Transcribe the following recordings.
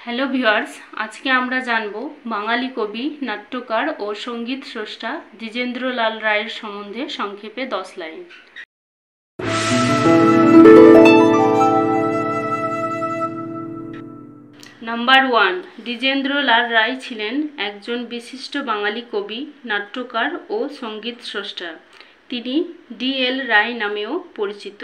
Hello viewers, আজকে আমরা জানব বাঙালি কবি, নাট্যকার ও সঙ্গীত স্রষ্টা দ্বিজেন্দ্রলাল রায়ের সম্বন্ধে সংক্ষেপে 10 লাইন। নাম্বার 1। দ্বিজেন্দ্রলাল রায় ছিলেন একজন বিশিষ্ট বাঙালি কবি, নাট্যকার ও সঙ্গীত স্রষ্টা। তিনি ডি.এল. রায় নামেও পরিচিত।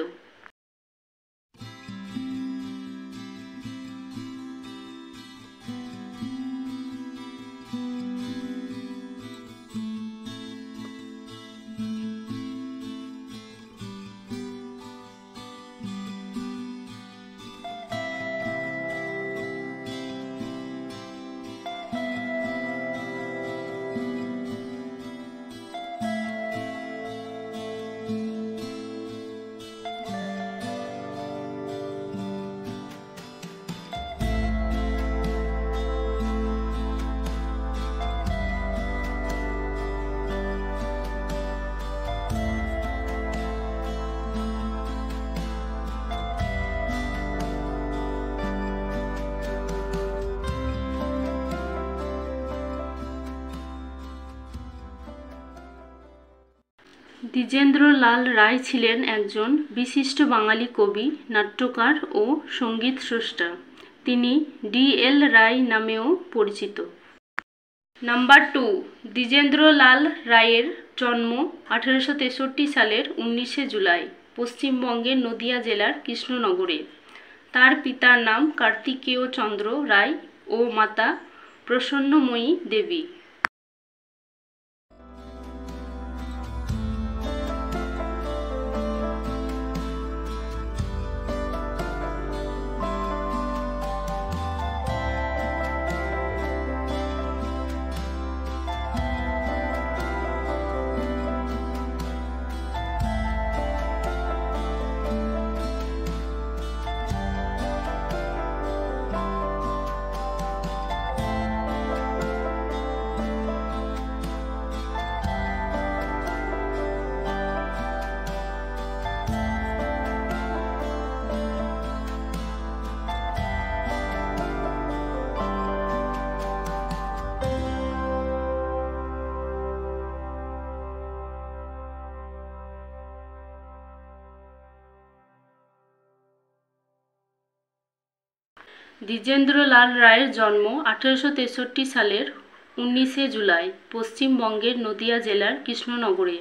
দ্বিজেন্দ্রলাল রায় ছিলেন একজন বিশিষ্ট বাঙালি কবি, নাট্যকার ও সঙ্গীত স্রষ্টা। তিনি ডি.এল. রায় নামেও পরিচিত। নাম্বার 2। দ্বিজেন্দ্রলাল রায়ের জন্ম 1863 সালের 19শে জুলাই পশ্চিমবঙ্গের নদিয়া জেলার কৃষ্ণনগরে। তার পিতার নাম কার্তিকেয় চন্দ্র রায় ও মাতা প্রসন্নময়ী দেবী। দ্বিজেন্দ্রলাল রায়ের জন্ম 1863 সালের 19শে জুলাই পশ্চিমবঙ্গের নদিয়া জেলার কৃষ্ণনগরে।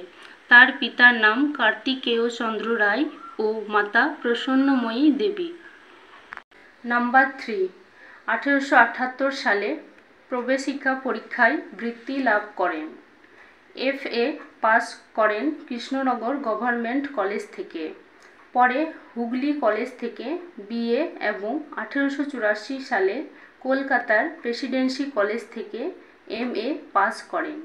তার পিতার নাম কার্তিকেয় চন্দ্র রায় ও মাতা প্রসন্নময়ী দেবী। নাম্বার 3। 1878 সালে প্রবেশিকা পরীক্ষায় বৃত্তি লাভ করেন। এফ.এ. পাস করেন কৃষ্ণনগর গভর্নমেন্ট কলেজ থেকে। পরে হুগলি কলেজ থেকে বি.এ. এবং 1884 সালে কলকাতার প্রেসিডেন্সি কলেজ থেকে এম.এ. পাস করেন।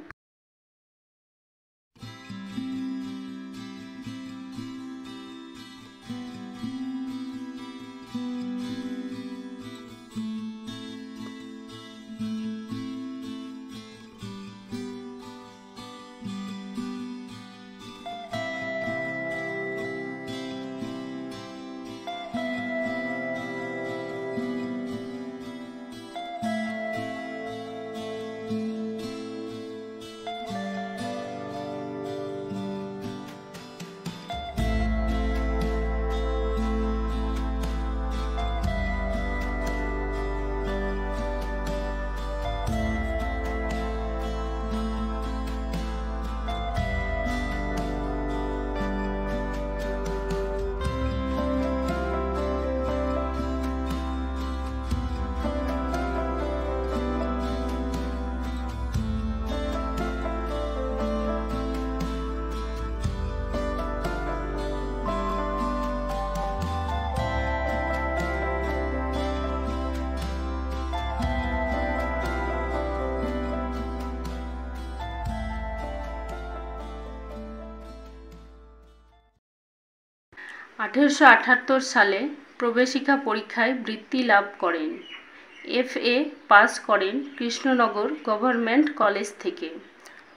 (1878 সালে প্রবেশিকা পরীক্ষায় বৃত্তি লাভ করেন। এফ.এ. পাস করেন কৃষ্ণনগর গভর্নমেন্ট কলেজ থেকে।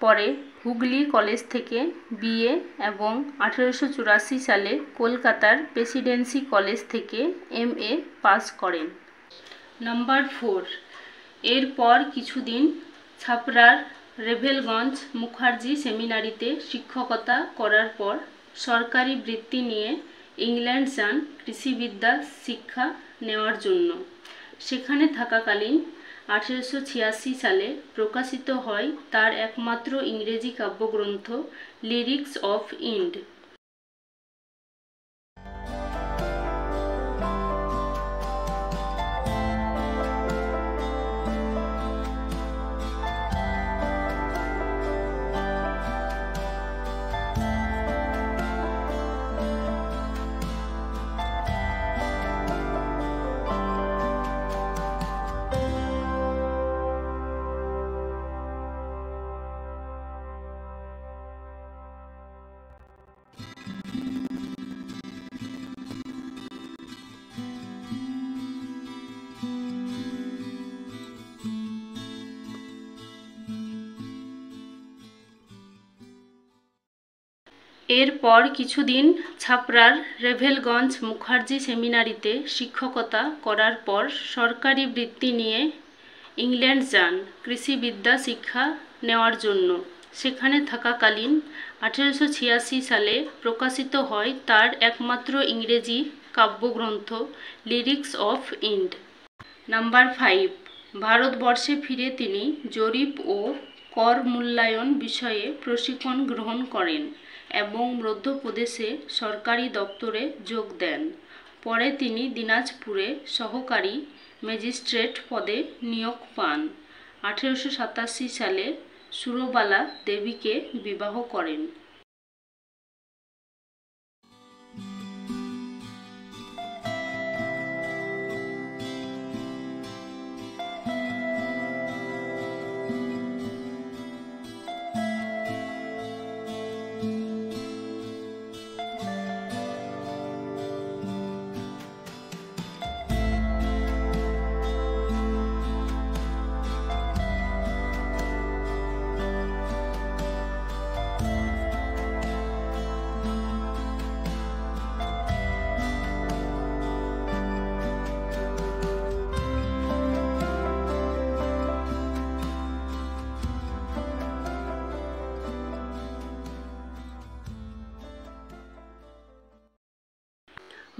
পরে হুগলি কলেজ থেকে বি.এ. এবং 1884 সালে কলকাতার প্রেসিডেন্সি কলেজ থেকে এম.এ. পাস করেন। নাম্বার 4, এরপর কিছুদিন ছাপড়ার রেভেলগঞ্জ মুখার্জি সেমিনারিতে শিক্ষকতা করার পর সরকারি বৃত্তি নিয়ে ইংল্যান্ড যান কৃষিবিদ্যা শিক্ষা নেওয়ার জন্য। সেখানে থাকাকালীন 1886 সালে প্রকাশিত হয় তার একমাত্র ইংরেজি কাব্যগ্রন্থ লিরিক্স অফ ইন্ড। এরপর কিছুদিন ছাপড়ার রেভেলগঞ্জ মুখার্জি সেমিনারিতে শিক্ষকতা করার পর সরকারি বৃত্তি নিয়ে ইংল্যান্ড যান কৃষিবিদ্যা শিক্ষা নেওয়ার জন্য। সেখানে থাকাকালীন 1886 সালে প্রকাশিত হয় তার একমাত্র ইংরেজি কাব্যগ্রন্থ লিরিক্স অফ ইন্ড। নাম্বার 5, ভারতবর্ষে ফিরে তিনি জরিপ ও কর মূল্যায়ন বিষয়ে প্রশিক্ষণ গ্রহণ করেন এবং মধ্যপ্রদেশে সরকারি দপ্তরে যোগ দেন। পরে তিনি দিনাজপুরে সহকারী ম্যাজিস্ট্রেট পদে নিয়োগ পান। 1887 সালে সুরবালা দেবীকে বিবাহ করেন।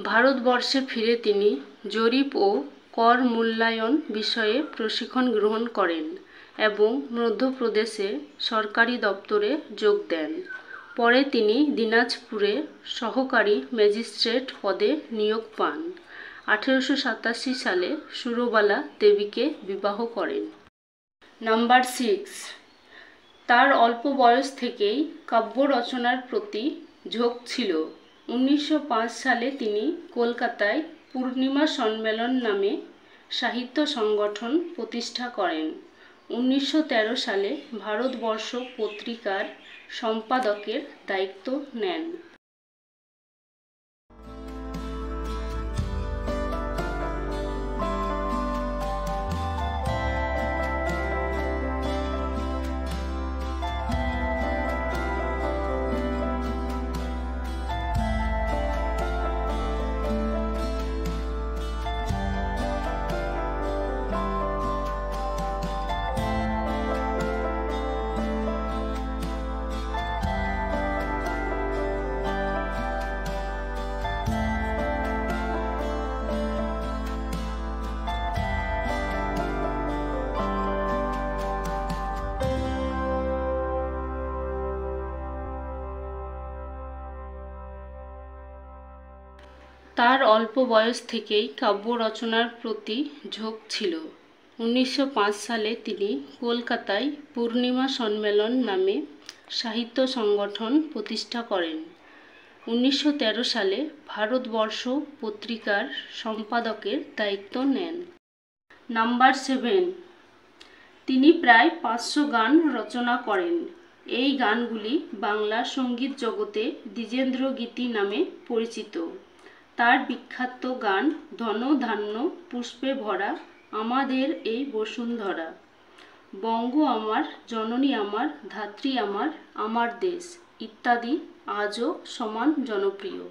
ভারতবর্ষে ফিরে তিনি জরিপ ও কর মূল্যায়ন বিষয়ে প্রশিক্ষণ গ্রহণ করেন এবং মধ্যপ্রদেশে সরকারি দপ্তরে যোগ দেন। পরে তিনি দিনাজপুরে সহকারী ম্যাজিস্ট্রেট পদে নিয়োগ পান। 1887 সালে সুরবালা দেবীকে বিবাহ করেন। নাম্বার 6, তার অল্প বয়স থেকেই কাব্য রচনার প্রতি ঝোঁক ছিল। 1905 সালে তিনি কলকাতায় পূর্ণিমা সম্মেলন নামে সাহিত্য সংগঠন প্রতিষ্ঠা করেন। 1913 সালে ভারতবর্ষ পত্রিকার সম্পাদকের দায়িত্ব নেন। তার অল্প বয়স থেকেই কাব্য রচনার প্রতি ঝোঁক ছিল। 1905 সালে তিনি কলকাতায় পূর্ণিমা সম্মেলন নামে সাহিত্য সংগঠন প্রতিষ্ঠা করেন। 1913 সালে ভারতবর্ষ পত্রিকার সম্পাদকের দায়িত্ব নেন। নাম্বার 7, তিনি প্রায় 500 গান রচনা করেন। এই গানগুলি বাংলা সঙ্গীত জগতে দ্বিজেন্দ্র গীতি নামে পরিচিত। তার বিখ্যাত গান ধন ধান্য পুষ্পে ভরা, আমাদের এই বসুন্ধরা, বঙ্গ আমার, জননী আমার, ধাত্রী আমার, আমার দেশ ইত্যাদি আজও সমান জনপ্রিয়।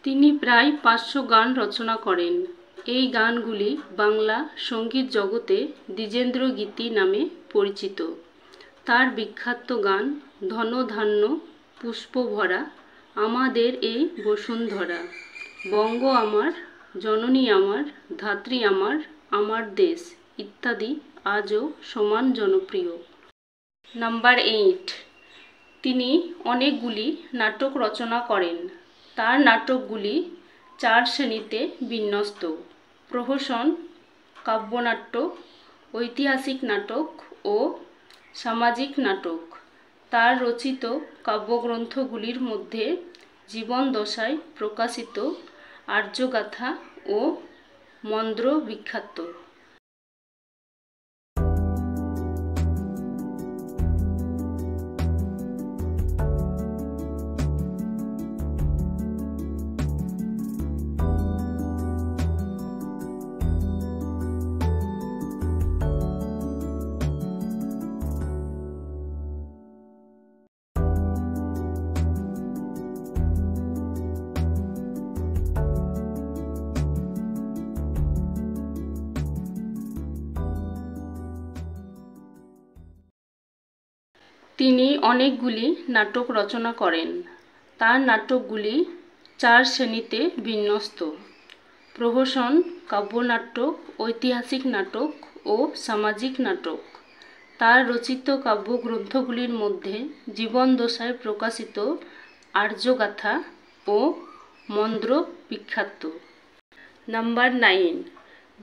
তিনি প্রায় 500 গান রচনা করেন। এই গানগুলি বাংলা সঙ্গীত জগতে দ্বিজেন্দ্র গীতি নামে পরিচিত। তার বিখ্যাত গান ধন ধান্য পুষ্প ভরা, আমাদের এই বসুন্ধরা, বঙ্গ আমার, জননী আমার, ধাত্রী আমার, আমার দেশ ইত্যাদি আজও সমান জনপ্রিয়। নাম্বার 8, তিনি অনেকগুলি নাটক রচনা করেন। তার নাটকগুলি 4 শ্রেণীতে বিন্যস্ত: প্রহসন, কাব্যনাট্য, ঐতিহাসিক নাটক ও সামাজিক নাটক। তার রচিত কাব্যগ্রন্থগুলির মধ্যে জীবনদশায় প্রকাশিত আর্যগাথা ও মন্দ্র বিখ্যাত। তিনি অনেকগুলি নাটক রচনা করেন। তার নাটকগুলি 4 শ্রেণীতে বিন্যস্ত: প্রহসন, কাব্যনাট্য, ঐতিহাসিক নাটক ও সামাজিক নাটক। তার রচিত কাব্যগ্রন্থগুলির মধ্যে জীবনদশায় প্রকাশিত আর্যগাথা ও মন্দ্র বিখ্যাত। নাম্বার 9,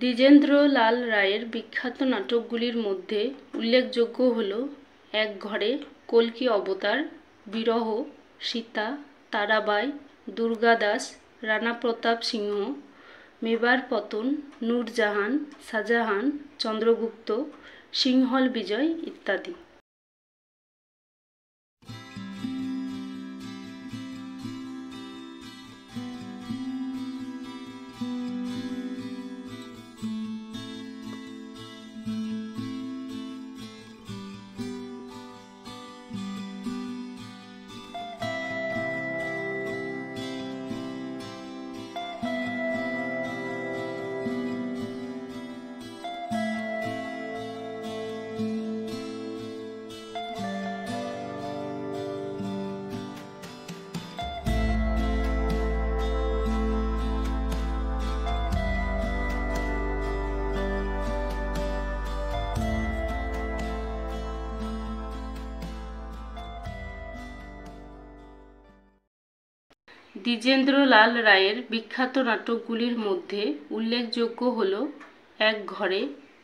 দ্বিজেন্দ্রলাল রায়ের বিখ্যাত নাটকগুলির মধ্যে উল্লেখযোগ্য হল এক ঘরে, কল্কি অবতার, বিরহ, সীতা, তারাবাই, দুর্গাদাস, রানা প্রতাপ সিংহ, মেবার পতন, নূরজাহান, শাহজাহান, চন্দ্রগুপ্ত, সিংহল বিজয় ইত্যাদি। দ্বিজেন্দ্রলাল রায়ের বিখ্যাত নাটকগুলির মধ্যে উল্লেখযোগ্য হল এক ঘরে,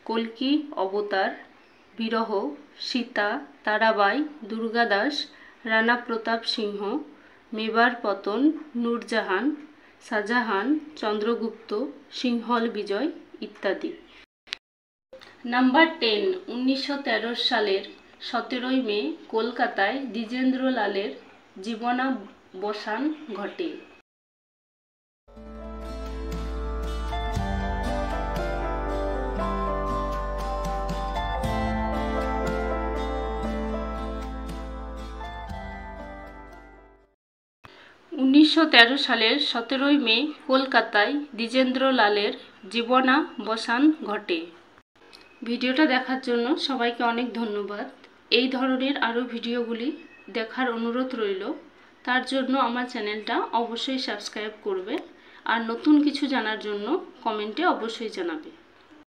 কল্কি অবতার, বিরহ, সীতা, তারাবাই, দুর্গাদাস, রানা প্রতাপ সিংহ, মেবার পতন, নূরজাহান, শাহজাহান, চন্দ্রগুপ্ত, সিংহল বিজয় ইত্যাদি। নাম্বার 10, 1913 সালের 17 মে কলকাতায় দ্বিজেন্দ্রলালের জীবনাবসান ঘটে। সালের 17 মে কলকাতায় দ্বিজেন্দ্রলালের জীবনাবসান ঘটে। ভিডিওটা দেখার জন্য সবাইকে অনেক ধন্যবাদ। এই ধরনের আরও ভিডিওগুলি দেখার অনুরোধ রইল। তার জন্য আমার চ্যানেলটা অবশ্যই সাবস্ক্রাইব করবে আর নতুন কিছু জানার জন্য কমেন্টে অবশ্যই জানাবে।